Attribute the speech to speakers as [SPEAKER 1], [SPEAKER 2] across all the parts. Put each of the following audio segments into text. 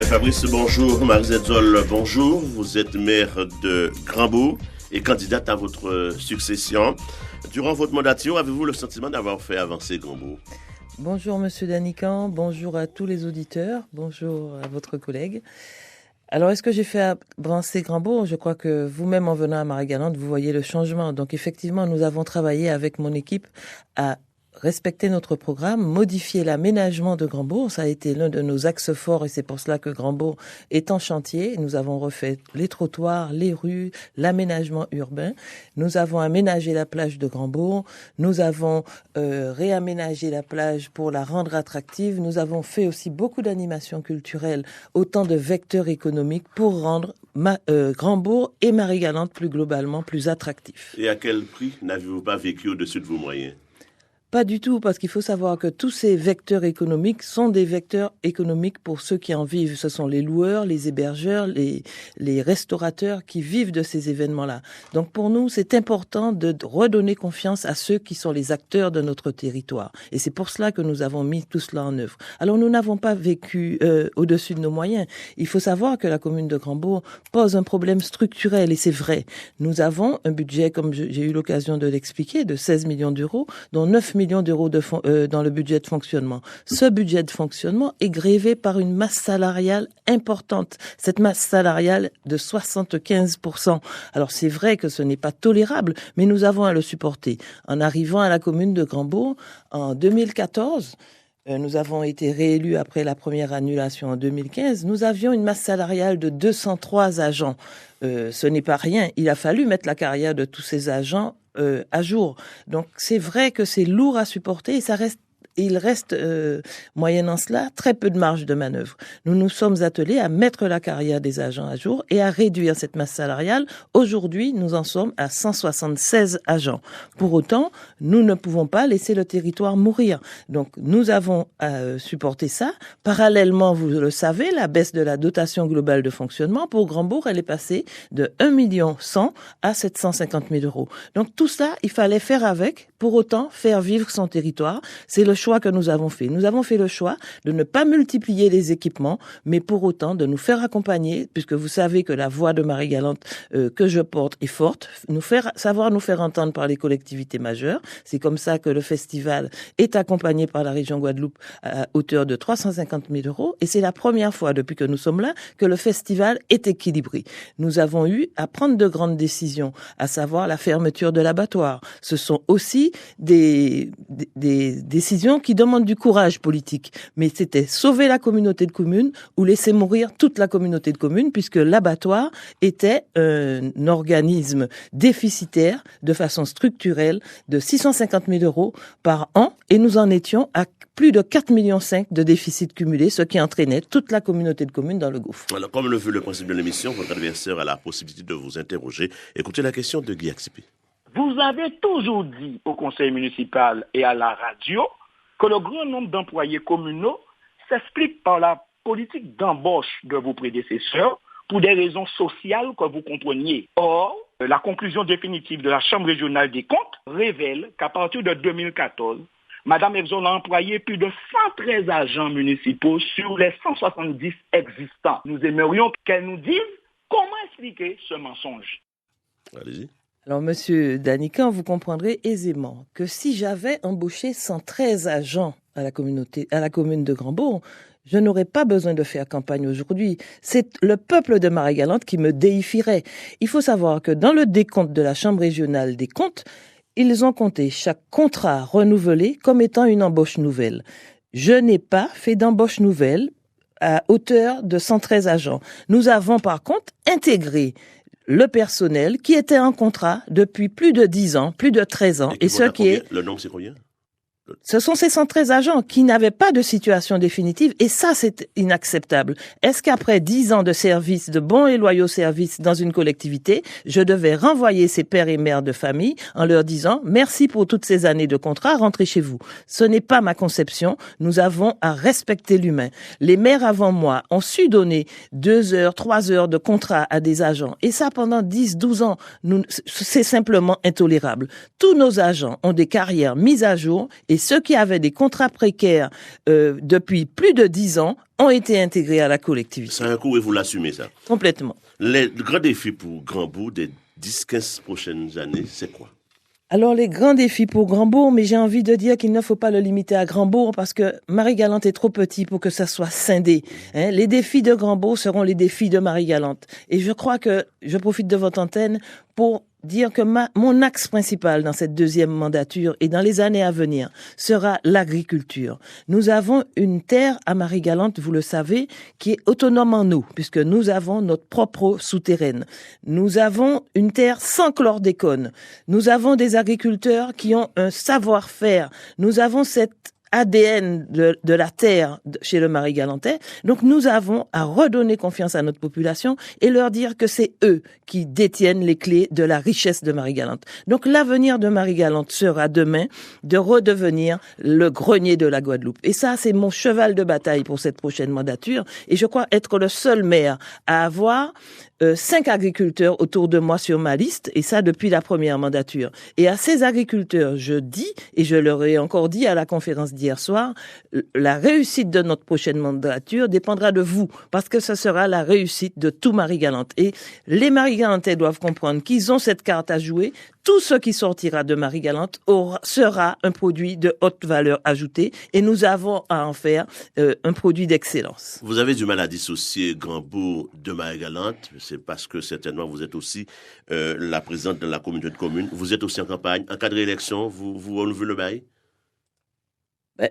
[SPEAKER 1] Fabrice, bonjour. Marie-Zette Zoll, bonjour. Vous êtes maire de Grandbourg et candidate à votre succession. Durant votre mandature, avez-vous le sentiment d'avoir fait avancer Grandbourg?
[SPEAKER 2] Bonjour Monsieur Danican, bonjour à tous les auditeurs, bonjour à votre collègue. Alors, est-ce que j'ai fait avancer Grandbourg? Je crois que vous-même, en venant à Marie-Galante, vous voyez le changement. Donc, effectivement, nous avons travaillé avec mon équipe à respecter notre programme, modifier l'aménagement de Grandbourg. Ça a été l'un de nos axes forts et c'est pour cela que Grandbourg est en chantier. Nous avons refait les trottoirs, les rues, l'aménagement urbain. Nous avons aménagé la plage de Grandbourg. Nous avons réaménagé la plage pour la rendre attractive. Nous avons fait aussi beaucoup d'animations culturelles, autant de vecteurs économiques pour rendre Grandbourg et Marie-Galante plus globalement plus attractifs.
[SPEAKER 1] Et à quel prix n'avez-vous pas vécu au-dessus de vos moyens?
[SPEAKER 2] Pas du tout, parce qu'il faut savoir que tous ces vecteurs économiques sont des vecteurs économiques pour ceux qui en vivent. Ce sont les loueurs, les hébergeurs, les restaurateurs qui vivent de ces événements-là. Donc pour nous, c'est important de redonner confiance à ceux qui sont les acteurs de notre territoire. Et c'est pour cela que nous avons mis tout cela en œuvre. Alors nous n'avons pas vécu au-dessus de nos moyens. Il faut savoir que la commune de Grandbourg pose un problème structurel, et c'est vrai. Nous avons un budget, comme j'ai eu l'occasion de l'expliquer, de 16 millions d'euros, dont 9 millions d'euros dans le budget de fonctionnement. Ce budget de fonctionnement est grévé par une masse salariale importante. Cette masse salariale de 75%. Alors c'est vrai que ce n'est pas tolérable, mais nous avons à le supporter. En arrivant à la commune de Grandbourg, en 2014, nous avons été réélus après la première annulation en 2015. Nous avions une masse salariale de 203 agents. Ce n'est pas rien. Il a fallu mettre la carrière de tous ces agents à jour. Donc c'est vrai que c'est lourd à supporter et il reste, moyennant cela, très peu de marge de manœuvre. Nous nous sommes attelés à mettre la carrière des agents à jour et à réduire cette masse salariale. Aujourd'hui, nous en sommes à 176 agents. Pour autant, nous ne pouvons pas laisser le territoire mourir. Donc, nous avons supporté ça. Parallèlement, vous le savez, la baisse de la dotation globale de fonctionnement pour Grandbourg, elle est passée de 1 100 000 à 750 000 euros. Donc, tout ça, il fallait faire avec, pour autant, faire vivre son territoire. C'est le choix que nous avons fait. Nous avons fait le choix de ne pas multiplier les équipements, mais pour autant de nous faire accompagner, puisque vous savez que la voix de Marie-Galante que je porte est forte, nous faire entendre par les collectivités majeures. C'est comme ça que le festival est accompagné par la région Guadeloupe à hauteur de 350 000 euros. Et c'est la première fois depuis que nous sommes là que le festival est équilibré. Nous avons eu à prendre de grandes décisions, à savoir la fermeture de l'abattoir. Ce sont aussi des décisions qui demandent du courage politique. Mais c'était sauver la communauté de communes ou laisser mourir toute la communauté de communes, puisque l'abattoir était un organisme déficitaire de façon structurelle de 650 000 euros par an et nous en étions à plus de 4,5 millions de déficit cumulé, ce qui entraînait toute la communauté de communes dans le gouffre.
[SPEAKER 1] Alors, comme le veut le principe de l'émission, votre adversaire a la possibilité de vous interroger. Écoutez la question de Guy Axipi.
[SPEAKER 3] Vous avez toujours dit au conseil municipal et à la radio que le grand nombre d'employés communaux s'explique par la politique d'embauche de vos prédécesseurs pour des raisons sociales que vous compreniez. Or, la conclusion définitive de la Chambre régionale des comptes révèle qu'à partir de 2014, Mme Exol a employé plus de 113 agents municipaux sur les 170 existants. Nous aimerions qu'elle nous dise comment expliquer ce mensonge.
[SPEAKER 1] Allez-y.
[SPEAKER 2] Alors, Monsieur Danican, vous comprendrez aisément que si j'avais embauché 113 agents à la commune de Grandbourg, je n'aurais pas besoin de faire campagne aujourd'hui. C'est le peuple de Marie-Galante qui me déifierait. Il faut savoir que dans le décompte de la Chambre régionale des comptes, ils ont compté chaque contrat renouvelé comme étant une embauche nouvelle. Je n'ai pas fait d'embauche nouvelle à hauteur de 113 agents. Nous avons par contre intégré le personnel qui était en contrat depuis plus de 10 ans, plus de 13 ans.
[SPEAKER 1] Et ce qui est... Le nombre, c'est combien?
[SPEAKER 2] Ce sont ces 113 agents qui n'avaient pas de situation définitive et ça, c'est inacceptable. Est-ce qu'après 10 ans de service, de bons et loyaux services dans une collectivité, je devais renvoyer ces pères et mères de famille en leur disant « Merci pour toutes ces années de contrat, rentrez chez vous ». Ce n'est pas ma conception. Nous avons à respecter l'humain. Les maires avant moi ont su donner 2 heures, 3 heures de contrat à des agents et ça pendant 10, 12 ans. C'est simplement intolérable. Tous nos agents ont des carrières mises à jour et Et ceux qui avaient des contrats précaires depuis plus de 10 ans ont été intégrés à la collectivité.
[SPEAKER 1] C'est un coup et vous l'assumez, ça.
[SPEAKER 2] Complètement.
[SPEAKER 1] Les grands défis pour Grand-Bourg des 10-15 prochaines années, c'est quoi?
[SPEAKER 2] Alors, les grands défis pour Grand-Bourg, mais j'ai envie de dire qu'il ne faut pas le limiter à Grand-Bourg parce que Marie-Galante est trop petit pour que ça soit scindé. Les défis de Grand-Bourg seront les défis de Marie-Galante. Et je crois que je profite de votre antenne pour dire que mon axe principal dans cette deuxième mandature et dans les années à venir sera l'agriculture. Nous avons une terre à Marie-Galante, vous le savez, qui est autonome en eau, puisque nous avons notre propre eau souterraine. Nous avons une terre sans chlordécone. Nous avons des agriculteurs qui ont un savoir-faire. Nous avons cette ADN de la terre chez le Marie-Galantais. Donc nous avons à redonner confiance à notre population et leur dire que c'est eux qui détiennent les clés de la richesse de Marie-Galante. Donc l'avenir de Marie-Galante sera demain de redevenir le grenier de la Guadeloupe. Et ça, c'est mon cheval de bataille pour cette prochaine mandature. Et je crois être le seul maire à avoir 5 agriculteurs autour de moi sur ma liste, et ça depuis la première mandature. Et à ces agriculteurs, je dis, et je leur ai encore dit à la conférence d'hier soir, la réussite de notre prochaine mandature dépendra de vous, parce que ce sera la réussite de tout Marie-Galante. Et les Marie-Galantais doivent comprendre qu'ils ont cette carte à jouer. Tout ce qui sortira de Marie-Galante sera un produit de haute valeur ajoutée, et nous avons à en faire un produit d'excellence.
[SPEAKER 1] Vous avez du mal à dissocier Grand-Bourg de Marie-Galante. C'est parce que certainement vous êtes aussi la présidente de la communauté de communes. Vous êtes aussi en campagne. En cas de réélection, vous renouvelez le bail?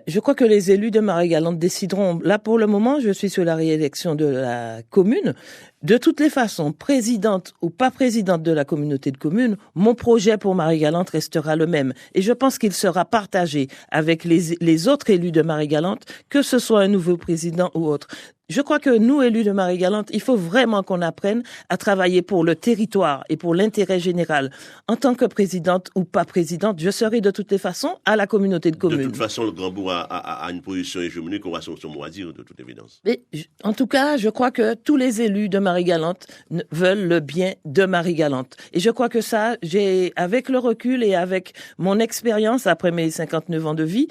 [SPEAKER 2] Je crois que les élus de Marie-Galante décideront. Là, pour le moment, je suis sur la réélection de la commune. De toutes les façons, présidente ou pas présidente de la communauté de communes, mon projet pour Marie-Galante restera le même. Et je pense qu'il sera partagé avec les autres élus de Marie-Galante, que ce soit un nouveau président ou autre. Je crois que nous, élus de Marie-Galante, il faut vraiment qu'on apprenne à travailler pour le territoire et pour l'intérêt général. En tant que présidente ou pas présidente, je serai de toutes les façons à la communauté de communes.
[SPEAKER 1] De toute façon, le Grand-Bourg a une position hégémonique, on va son mot à dire, de toute évidence.
[SPEAKER 2] Mais, en tout cas, je crois que tous les élus de Marie-Galante veulent le bien de Marie-Galante. Et je crois que ça, avec le recul et avec mon expérience après mes 59 ans de vie,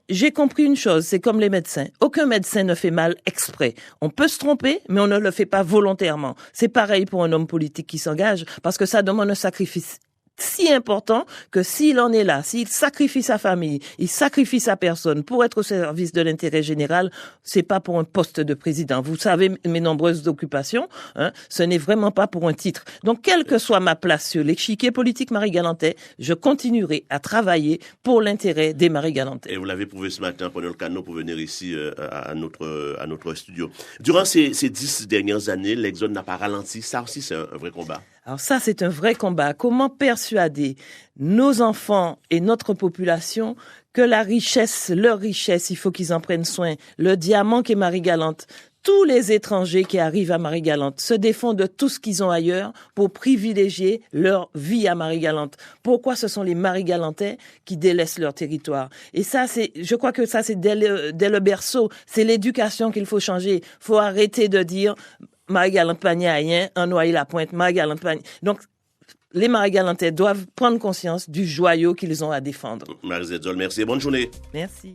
[SPEAKER 2] j'ai compris une chose, c'est comme les médecins. Aucun médecin ne fait mal exprès. On peut se tromper, mais on ne le fait pas volontairement. C'est pareil pour un homme politique qui s'engage, parce que ça demande un sacrifice si important que s'il en est là, s'il sacrifie sa famille, il sacrifie sa personne pour être au service de l'intérêt général, c'est pas pour un poste de président. Vous savez mes nombreuses occupations, ce n'est vraiment pas pour un titre. Donc, quelle que soit ma place sur l'échiquier politique Marie-Galantais, je continuerai à travailler pour l'intérêt des Marie-Galantais.
[SPEAKER 1] Et vous l'avez prouvé ce matin, prenez le canot pour venir ici à notre studio. Durant ces 10 dernières années, l'exode n'a pas ralenti. Ça aussi, c'est un vrai combat.
[SPEAKER 2] Alors ça, c'est un vrai combat. Comment persuader nos enfants et notre population que leur richesse, il faut qu'ils en prennent soin. Le diamant qui est Marie-Galante. Tous les étrangers qui arrivent à Marie-Galante se défendent de tout ce qu'ils ont ailleurs pour privilégier leur vie à Marie-Galante. Pourquoi ce sont les Marie-Galantais qui délaissent leur territoire? Et ça, je crois que ça, c'est dès le berceau. C'est l'éducation qu'il faut changer. Faut arrêter de dire Marie-Galante pas rien, en Noailles-la-Pointe, Marie-Galante pas. Donc, les Marie-Galantais doivent prendre conscience du joyau qu'ils ont à défendre.
[SPEAKER 1] Marie Zedzol, merci et bonne journée.
[SPEAKER 2] Merci.